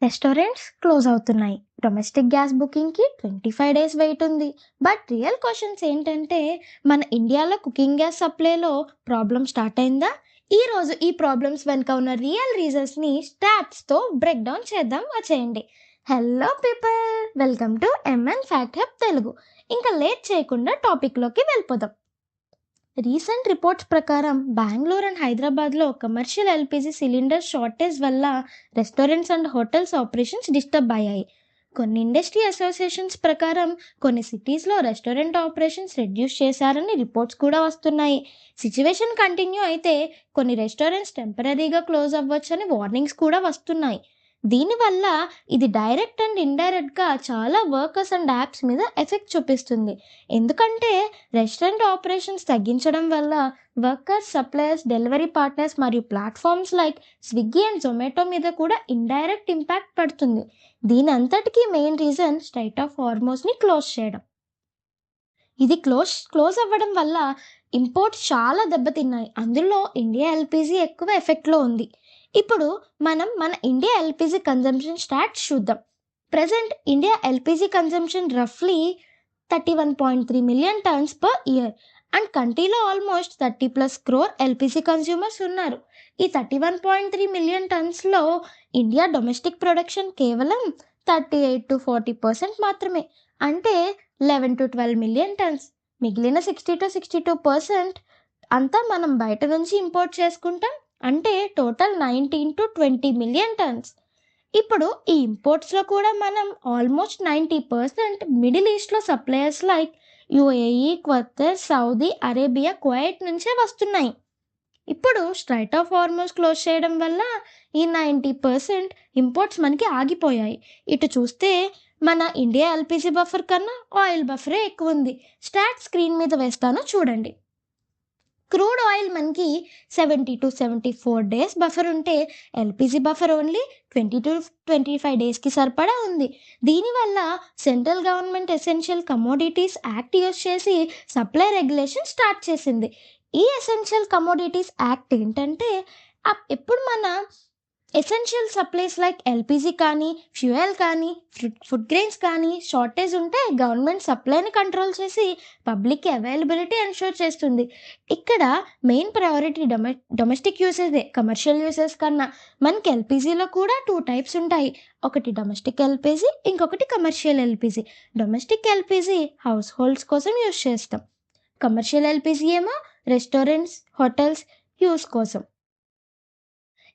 Restaurants close అవుతున్నాయి. Domestic gas బుకింగ్‌కి 25 days wait ఉంది. బట్ రియల్ క్వెషన్స్ ఏంటంటే, మన ఇండియాలో కుకింగ్ గ్యాస్ సప్లైలో ప్రాబ్లమ్ స్టార్ట్ అయిందా? ఈరోజు ఈ ప్రాబ్లమ్స్ వెనుక ఉన్న రియల్ రీజన్స్‌ని స్టాట్స్‌తో బ్రేక్ డౌన్ చేద్దాం వచ్చేయండి. Hello people! Welcome to MN fact hub Telugu. ఇంకా లేట్ చేయకుండా టాపిక్‌లోకి వెళ్ళిపోదాం. రీసెంట్ రిపోర్ట్స్ ప్రకారం బెంగళూరు అండ్ హైదరాబాద్లో కమర్షియల్ ఎల్పిజి సిలిండర్ షార్టేజ్ వల్ల restaurants and hotels operations disturb అయ్యాయి. కొన్ని ఇండస్ట్రీ అసోసియేషన్స్ ప్రకారం కొన్ని సిటీస్లో రెస్టారెంట్ ఆపరేషన్స్ రెడ్యూస్ చేశారని రిపోర్ట్స్ కూడా వస్తున్నాయి. సిచ్యువేషన్ కంటిన్యూ అయితే కొన్ని రెస్టారెంట్స్ టెంపరీగా క్లోజ్ అవ్వచ్చని వార్నింగ్స్ కూడా వస్తున్నాయి. దీనివల్ల ఇది డైరెక్ట్ అండ్ ఇండైరెక్ట్గా చాలా వర్కర్స్ అండ్ యాప్స్ మీద ఎఫెక్ట్ చూపిస్తుంది. ఎందుకంటే రెస్టారెంట్ ఆపరేషన్స్ తగ్గించడం వల్ల వర్కర్స్, సప్లయర్స్, డెలివరీ పార్ట్నర్స్ మరియు platforms like Swiggy and Zomato మీద కూడా ఇండైరెక్ట్ ఇంపాక్ట్ పడుతుంది. దీని అంతటికీ మెయిన్ రీజన్ స్ట్రైట్ ఆఫ్ హార్మోస్ని క్లోజ్ చేయడం. ఇది క్లోజ్ అవ్వడం వల్ల ఇంపోర్ట్స్ చాలా దెబ్బతిన్నాయి. అందులో ఇండియా ఎల్పిజి ఎక్కువ ఎఫెక్ట్లో ఉంది. ఇప్పుడు మనం మన ఇండియా ఎల్పిజి కన్జంప్షన్ స్టాట్స్ చూద్దాం. ప్రజెంట్ ఇండియా ఎల్పిజి కన్జంప్షన్ రఫ్లీ 31.3 million tons per year and కంట్రీలో ఆల్మోస్ట్ 30+ క్రోర్ ఎల్పిజి కన్స్యూమర్స్ ఉన్నారు. ఈ 31.3 మిలియన్ టన్స్లో ఇండియా డొమెస్టిక్ ప్రొడక్షన్ కేవలం 38-40% మాత్రమే, అంటే 11-12 మిలియన్ టన్స్. మిగిలిన 60-62% అంతా మనం బయట నుంచి ఇంపోర్ట్ చేసుకుంటాం, అంటే టోటల్ 19-20 మిలియన్ టన్స్. ఇప్పుడు ఈ ఇంపోర్ట్స్లో కూడా మనం ఆల్మోస్ట్ 90% మిడిల్ ఈస్ట్లో suppliers like UAE, Qatar, Saudi Arabia, Kuwait నుంచే వస్తున్నాయి. ఇప్పుడు స్ట్రైట్ ఆఫ్ హార్మోస్ క్లోజ్ చేయడం వల్ల ఈ 90% ఇంపోర్ట్స్ మనకి ఆగిపోయాయి. ఇటు చూస్తే మన ఇండియా ఎల్పిజి బఫర్ కన్నా ఆయిల్ బఫరే ఎక్కువ ఉంది. స్టాట్ స్క్రీన్ మీద వేస్తాను చూడండి. క్రూడ్ ఆయిల్ మనకి 70-74 డేస్ బఫర్ ఉంటే ఎల్పిజి బఫర్ ఓన్లీ 20-25 డేస్కి సరిపడా ఉంది. దీనివల్ల central government essential commodities act use చేసి సప్లై రెగ్యులేషన్ స్టార్ట్ చేసింది. ఈ ఎసెన్షియల్ కమోడిటీస్ యాక్ట్ ఏంటంటే, ఎప్పుడు మన ఎసెన్షియల్ సప్లైస్ లైక్ ఎల్పిజి కానీ, ఫ్యూయల్ కానీ, ఫుడ్ గ్రెయిన్స్ కానీ షార్టేజ్ ఉంటే గవర్నమెంట్ సప్లైని కంట్రోల్ చేసి పబ్లిక్కి అవైలబిలిటీ ఎన్షూర్ చేస్తుంది. ఇక్కడ మెయిన్ ప్రయారిటీ డొమెస్టిక్ యూసేజే, కమర్షియల్ యూసేజ్ కన్నా. మనకి ఎల్పిజిలో కూడా 2 టైప్స్ ఉంటాయి. ఒకటి డొమెస్టిక్ ఎల్పిజి, ఇంకొకటి commercial LPG. Domestic LPG house holds కోసం యూస్ చేస్తాం. కమర్షియల్ ఎల్పిజి ఏమో రెస్టారెంట్స్, హోటల్స్ యూస్ కోసం.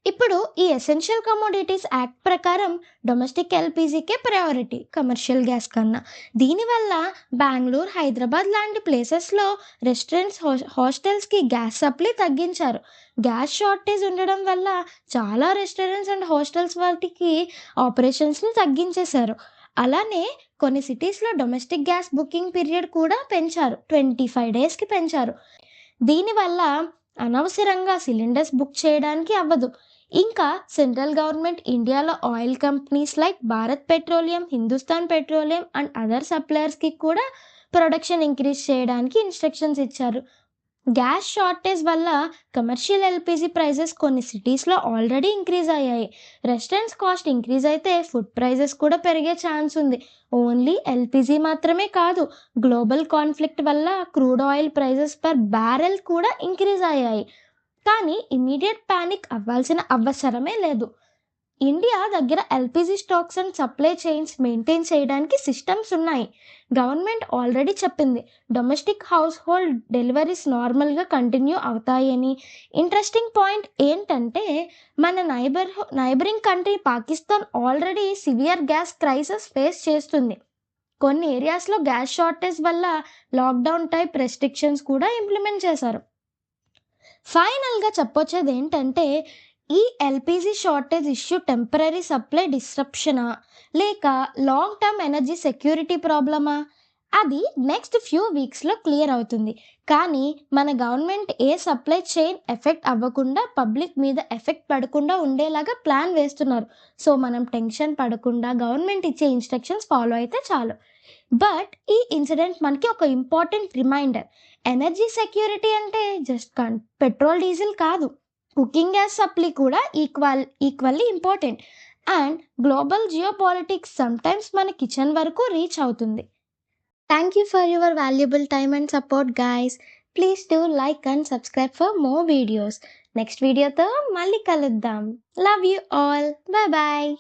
ఇప్పుడు ఈ ఎసెన్షియల్ కమోడిటీస్ యాక్ట్ ప్రకారం డొమెస్టిక్ ఎల్పిజికే ప్రయారిటీ కమర్షియల్ గ్యాస్ కన్నా. దీనివల్ల బెంగళూరు, హైదరాబాద్ లాంటి ప్లేసెస్లో రెస్టారెంట్స్, హాస్టల్స్కి గ్యాస్ సప్లై తగ్గించారు. గ్యాస్ షార్టేజ్ ఉండడం వల్ల చాలా రెస్టారెంట్స్ అండ్ హాస్టల్స్ వాటికి ఆపరేషన్స్ని తగ్గించేశారు. అలానే కొన్ని సిటీస్లో డొమెస్టిక్ గ్యాస్ బుకింగ్ పీరియడ్ కూడా పెంచారు, 25 డేస్కి పెంచారు. దీనివల్ల అనవసరంగా సిలిండర్స్ బుక్ చేయడానికి అవ్వదు. ఇంకా సెంట్రల్ గవర్నమెంట్ ఇండియాలో oil companies like Bharat petroleum, Hindustan petroleum and other సప్లయర్స్కి కూడా ప్రొడక్షన్ ఇంక్రీజ్ చేయడానికి ఇన్స్ట్రక్షన్స్ ఇచ్చారు. గ్యాస్ షార్టేజ్ వల్ల కమర్షియల్ ఎల్పిజి ప్రైజెస్ కొన్ని సిటీస్లో ఆల్రెడీ ఇంక్రీజ్ అయ్యాయి. రెస్టారెంట్స్ కాస్ట్ ఇంక్రీజ్ అయితే ఫుడ్ ప్రైజెస్ కూడా పెరిగే ఛాన్స్ ఉంది. ఓన్లీ ఎల్పిజి మాత్రమే కాదు, గ్లోబల్ కాన్ఫ్లిక్ట్ వల్ల crude oil prices per barrel కూడా ఇంక్రీజ్ అయ్యాయి. కానీ ఇమీడియట్ ప్యానిక్ అవ్వాల్సిన అవసరమే లేదు. ఇండియా దగ్గర LPG stocks and supply chains maintain చేయడానికి సిస్టమ్స్ ఉన్నాయి. గవర్నమెంట్ ఆల్రెడీ చెప్పింది డొమెస్టిక్ హౌస్ హోల్డ్ డెలివరీస్ నార్మల్గా కంటిన్యూ అవుతాయని. ఇంట్రెస్టింగ్ పాయింట్ ఏంటంటే, మన neighbouring country Pakistan already severe gas crisis face చేస్తుంది. కొన్ని ఏరియాస్లో గ్యాస్ షార్టేజ్ వల్ల లాక్డౌన్ టైప్ రెస్ట్రిక్షన్స్ కూడా ఇంప్లిమెంట్ చేశారు. ఫైనల్గా చెప్పొచ్చేది ఏంటంటే, ఈ LPG shortage issue temporary supply డిస్రప్షనా లేక లాంగ్ టర్మ్ ఎనర్జీ సెక్యూరిటీ ప్రాబ్లమా? అది నెక్స్ట్ ఫ్యూ వీక్స్లో క్లియర్ అవుతుంది. కానీ మన గవర్నమెంట్ ఏ సప్లై చైన్ ఎఫెక్ట్ అవ్వకుండా, పబ్లిక్ మీద ఎఫెక్ట్ పడకుండా ఉండేలాగా ప్లాన్ వేస్తున్నారు. సో మనం టెన్షన్ పడకుండా గవర్నమెంట్ ఇచ్చే ఇన్స్ట్రక్షన్స్ ఫాలో అయితే చాలు. బట్ ఈ ఇన్సిడెంట్ మనకి ఒక ఇంపార్టెంట్ రిమైండర్. ఎనర్జీ సెక్యూరిటీ అంటే జస్ట్ పెట్రోల్, డీజిల్ కాదు, కుకింగ్ గ్యాస్ సప్లై కూడా equally important. And global geopolitics sometimes మన కిచెన్ వరకు రీచ్ అవుతుంది. Thank you for your valuable time and support guys. Please do like and subscribe for more videos. Next వీడియోతో మళ్ళీ కలుద్దాం. Love you all. Bye bye.